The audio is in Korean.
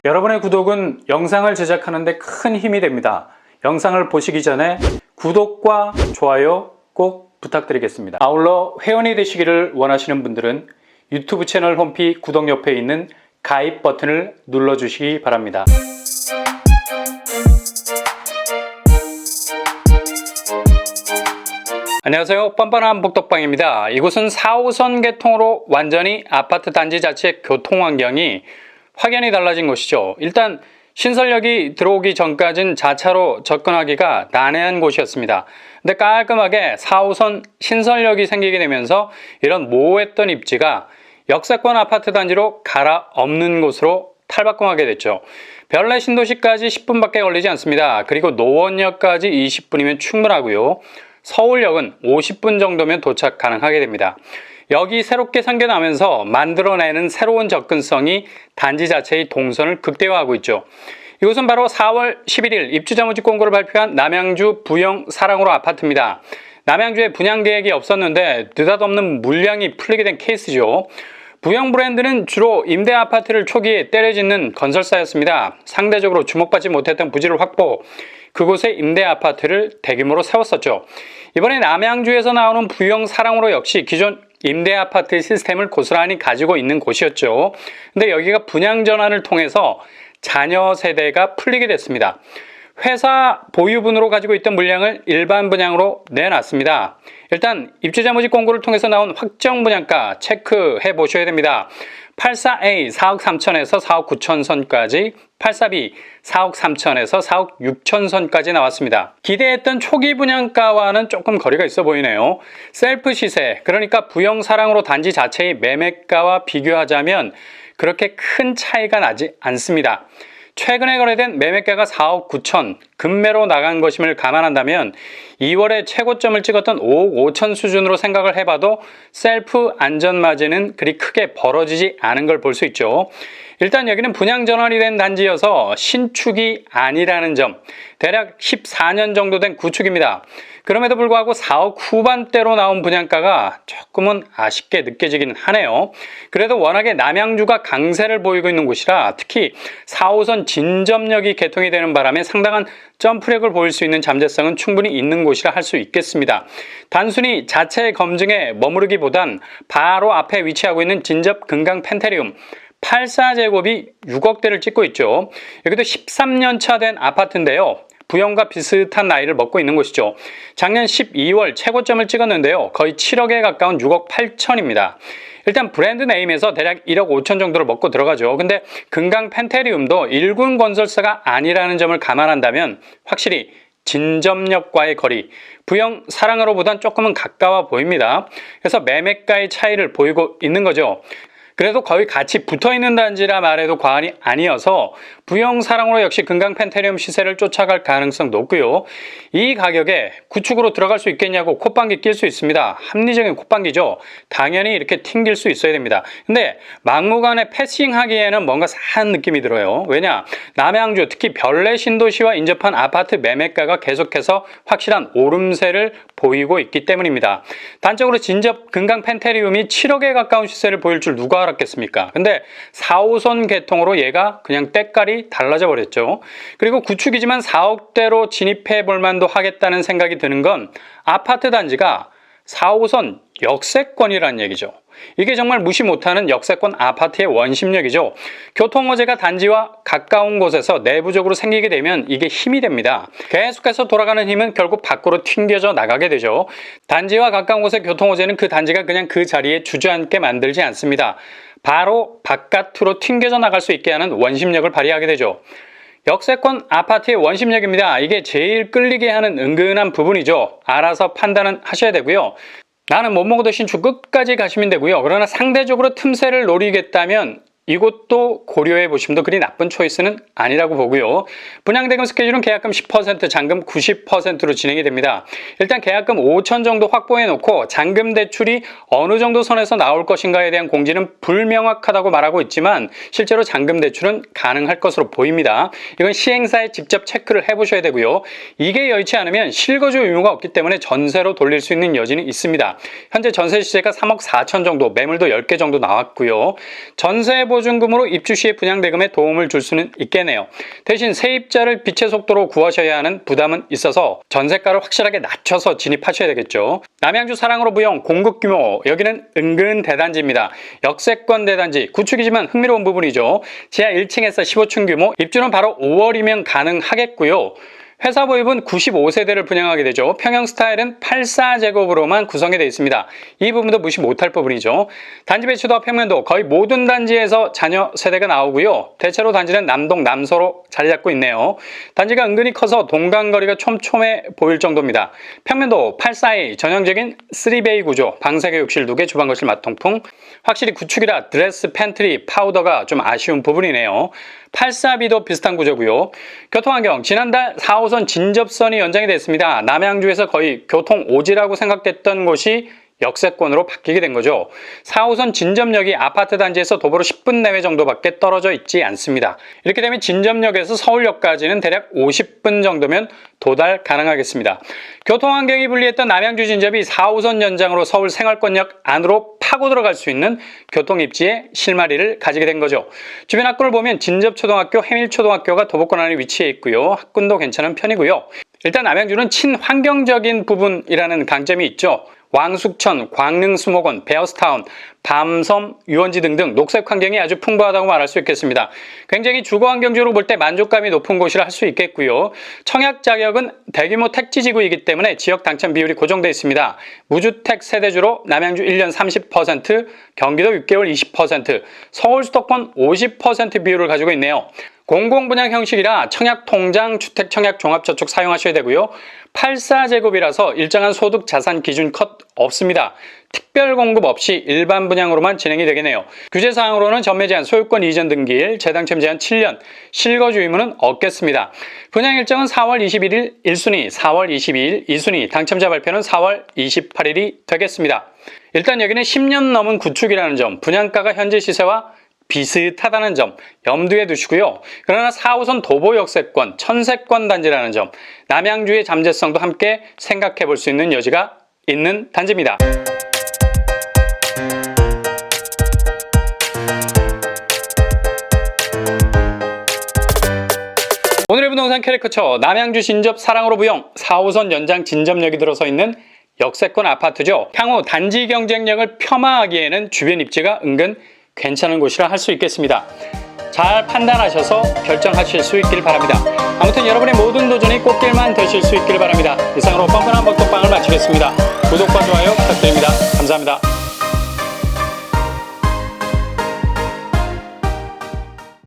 여러분의 구독은 영상을 제작하는 데 큰 힘이 됩니다. 영상을 보시기 전에 구독과 좋아요 꼭 부탁드리겠습니다. 아울러 회원이 되시기를 원하시는 분들은 유튜브 채널 홈피 구독 옆에 있는 가입 버튼을 눌러주시기 바랍니다. 안녕하세요. 뻔뻔한 복덕방입니다. 이곳은 4호선 개통으로 완전히 아파트 단지 자체의 교통 환경이 확연히 달라진 곳이죠. 일단 신설역이 들어오기 전까진 자차로 접근하기가 난해한 곳이었습니다. 근데 깔끔하게 4호선 신설역이 생기게 되면서 이런 모호했던 입지가 역세권 아파트 단지로 갈아엎는 곳으로 탈바꿈하게 됐죠. 별내 신도시까지 10분밖에 걸리지 않습니다. 그리고 노원역까지 20분이면 충분하고요. 서울역은 50분 정도면 도착 가능하게 됩니다. 여기 새롭게 생겨나면서 만들어내는 새로운 접근성이 단지 자체의 동선을 극대화하고 있죠. 이곳은 바로 4월 11일 입주자 모집 공고를 발표한 남양주 부영 사랑으로 아파트입니다. 남양주에 분양 계획이 없었는데 느닷없는 물량이 풀리게 된 케이스죠. 부영 브랜드는 주로 임대 아파트를 초기에 때려짓는 건설사였습니다. 상대적으로 주목받지 못했던 부지를 확보, 그곳에 임대 아파트를 대규모로 세웠었죠. 이번에 남양주에서 나오는 부영 사랑으로 역시 기존 임대 아파트 시스템을 고스란히 가지고 있는 곳이었죠. 근데 여기가 분양 전환을 통해서 자녀 세대가 풀리게 됐습니다. 회사 보유분으로 가지고 있던 물량을 일반 분양으로 내놨습니다. 일단 입주자 모집 공고를 통해서 나온 확정 분양가 체크해 보셔야 됩니다. 84A 4억 3천에서 4억 9천 선까지, 84B 4억 3천에서 4억 6천 선까지 나왔습니다. 기대했던 초기 분양가와는 조금 거리가 있어 보이네요. 셀프 시세, 그러니까 부영 사랑으로 단지 자체의 매매가와 비교하자면 그렇게 큰 차이가 나지 않습니다. 최근에 거래된 매매가가 4억 9천, 급매로 나간 것임을 감안한다면 2월에 최고점을 찍었던 5억 5천 수준으로 생각을 해봐도 셀프 안전마진은 그리 크게 벌어지지 않은 걸 볼 수 있죠. 일단 여기는 분양 전환이 된 단지여서 신축이 아니라는 점, 대략 14년 정도 된 구축입니다. 그럼에도 불구하고 4억 후반대로 나온 분양가가 조금은 아쉽게 느껴지긴 하네요. 그래도 워낙에 남양주가 강세를 보이고 있는 곳이라 특히 4호선 진접역이 개통이 되는 바람에 상당한 점프력을 보일 수 있는 잠재성은 충분히 있는 곳이라 할 수 있겠습니다. 단순히 자체 검증에 머무르기보단 바로 앞에 위치하고 있는 진접 금강 펜테리움 84제곱이 6억대를 찍고 있죠. 여기도 13년 차 된 아파트인데요. 부영과 비슷한 나이를 먹고 있는 곳이죠. 작년 12월 최고점을 찍었는데요. 거의 7억에 가까운 6억 8천입니다. 일단 브랜드 네임에서 대략 1억 5천 정도를 먹고 들어가죠. 근데 금강 펜테리움도 일군 건설사가 아니라는 점을 감안한다면 확실히 진접역과의 거리, 부영 사랑으로보단 조금은 가까워 보입니다. 그래서 매매가의 차이를 보이고 있는 거죠. 그래도 거의 같이 붙어있는 단지라 말해도 과언이 아니어서 부영 사랑으로 역시 금강 펜테리움 시세를 쫓아갈 가능성 높고요. 이 가격에 구축으로 들어갈 수 있겠냐고 콧방귀 낄 수 있습니다. 합리적인 콧방귀죠. 당연히 이렇게 튕길 수 있어야 됩니다. 근데 막무가내 패싱하기에는 뭔가 싸한 느낌이 들어요. 왜냐? 남양주 특히 별내 신도시와 인접한 아파트 매매가가 계속해서 확실한 오름세를 보이고 있기 때문입니다. 단적으로 진접 금강 펜테리움이 7억에 가까운 시세를 보일 줄 누가 알았겠습니까? 근데 4호선 개통으로 얘가 그냥 때깔이 달라져 버렸죠. 그리고 구축이지만 4억대로 진입해 볼 만도 하겠다는 생각이 드는 건 아파트 단지가 4호선 역세권이라는 얘기죠. 이게 정말 무시 못하는 역세권 아파트의 원심력이죠. 교통호재가 단지와 가까운 곳에서 내부적으로 생기게 되면 이게 힘이 됩니다. 계속해서 돌아가는 힘은 결국 밖으로 튕겨져 나가게 되죠. 단지와 가까운 곳의 교통호재는 그 단지가 그냥 그 자리에 주저앉게 만들지 않습니다. 바로 바깥으로 튕겨져 나갈 수 있게 하는 원심력을 발휘하게 되죠. 역세권 아파트의 원심력입니다. 이게 제일 끌리게 하는 은근한 부분이죠. 알아서 판단은 하셔야 되고요. 나는 못 먹어도 신축 끝까지 가시면 되고요. 그러나 상대적으로 틈새를 노리겠다면 이것도 고려해 보시면 그리 나쁜 초이스는 아니라고 보고요. 분양대금 스케줄은 계약금 10%, 잔금 90%로 진행이 됩니다. 일단 계약금 5천 정도 확보해 놓고 잔금 대출이 어느 정도 선에서 나올 것인가에 대한 공지는 불명확하다고 말하고 있지만 실제로 잔금 대출은 가능할 것으로 보입니다. 이건 시행사에 직접 체크를 해보셔야 되고요. 이게 여의치 않으면 실거주 의무가 없기 때문에 전세로 돌릴 수 있는 여지는 있습니다. 현재 전세 시세가 3억 4천 정도, 매물도 10개 정도 나왔고요. 전세 전세보증금으로 입주 시에 분양대금에 도움을 줄 수는 있겠네요. 대신 세입자를 빛의 속도로 구하셔야 하는 부담은 있어서 전세가를 확실하게 낮춰서 진입하셔야 되겠죠. 남양주 사랑으로 부영 공급 규모, 여기는 은근 대단지입니다. 역세권 대단지, 구축이지만 흥미로운 부분이죠. 지하 1층에서 15층 규모, 입주는 바로 5월이면 가능하겠고요. 회사 보유분 95세대를 분양하게 되죠. 평형 스타일은 84제곱으로만 구성이 되어 있습니다. 이 부분도 무시 못할 부분이죠. 단지 배치도 평면도 거의 모든 단지에서 자녀 세대가 나오고요. 대체로 단지는 남동, 남서로 자리 잡고 있네요. 단지가 은근히 커서 동간거리가 촘촘해 보일 정도입니다. 평면도 842, 전형적인 3베이 구조, 방 3개, 욕실 2개, 주방, 거실, 마통풍. 확실히 구축이라 드레스, 팬트리, 파우더가 좀 아쉬운 부분이네요. 84B도 비슷한 구조고요. 교통환경, 지난달 4호선 진접선이 연장이 됐습니다. 남양주에서 거의 교통 오지라고 생각됐던 곳이 역세권으로 바뀌게 된 거죠. 4호선 진접역이 아파트 단지에서 도보로 10분 내외 정도밖에 떨어져 있지 않습니다. 이렇게 되면 진접역에서 서울역까지는 대략 50분 정도면 도달 가능하겠습니다. 교통환경이 불리했던 남양주 진접이 4호선 연장으로 서울 생활권역 안으로 파고 들어갈 수 있는 교통입지의 실마리를 가지게 된 거죠. 주변 학군을 보면 진접초등학교, 해밀초등학교가 도보권 안에 위치해 있고요. 학군도 괜찮은 편이고요. 일단 남양주는 친환경적인 부분이라는 강점이 있죠. 왕숙천, 광릉수목원, 베어스타운, 밤섬, 유원지 등등 녹색 환경이 아주 풍부하다고 말할 수 있겠습니다. 굉장히 주거환경적으로 볼 때 만족감이 높은 곳이라 할 수 있겠고요. 청약 자격은 대규모 택지지구이기 때문에 지역 당첨 비율이 고정되어 있습니다. 무주택 세대주로 남양주 1년 30%, 경기도 6개월 20%, 서울 수도권 50% 비율을 가지고 있네요. 공공분양 형식이라 청약통장, 주택청약종합저축 사용하셔야 되고요. 84제곱이라서 일정한 소득 자산 기준 컷 없습니다. 특별 공급 없이 일반 분양으로만 진행이 되겠네요. 규제사항으로는 전매 제한, 소유권 이전 등기일, 재당첨 제한 7년, 실거주 의무는 없겠습니다. 분양 일정은 4월 21일 1순위, 4월 22일 2순위, 당첨자 발표는 4월 28일이 되겠습니다. 일단 여기는 10년 넘은 구축이라는 점, 분양가가 현재 시세와 비슷하다는 점 염두에 두시고요. 그러나 4호선 도보 역세권, 천세권 단지라는 점, 남양주의 잠재성도 함께 생각해 볼 수 있는 여지가 있는 단지입니다. 오늘의 부동산 캐리커처, 남양주 진접 사랑으로 부영 4호선 연장 진접역이 들어서 있는 역세권 아파트죠. 향후 단지 경쟁력을 폄하하기에는 주변 입지가 은근 괜찮은 곳이라 할 수 있겠습니다. 잘 판단하셔서 결정하실 수 있길 바랍니다. 아무튼 여러분의 모든 도전이 꽃길만 되실 수 있길 바랍니다. 이상으로 뻔뻔한 복덕방을 마치겠습니다. 구독과 좋아요 부탁드립니다. 감사합니다.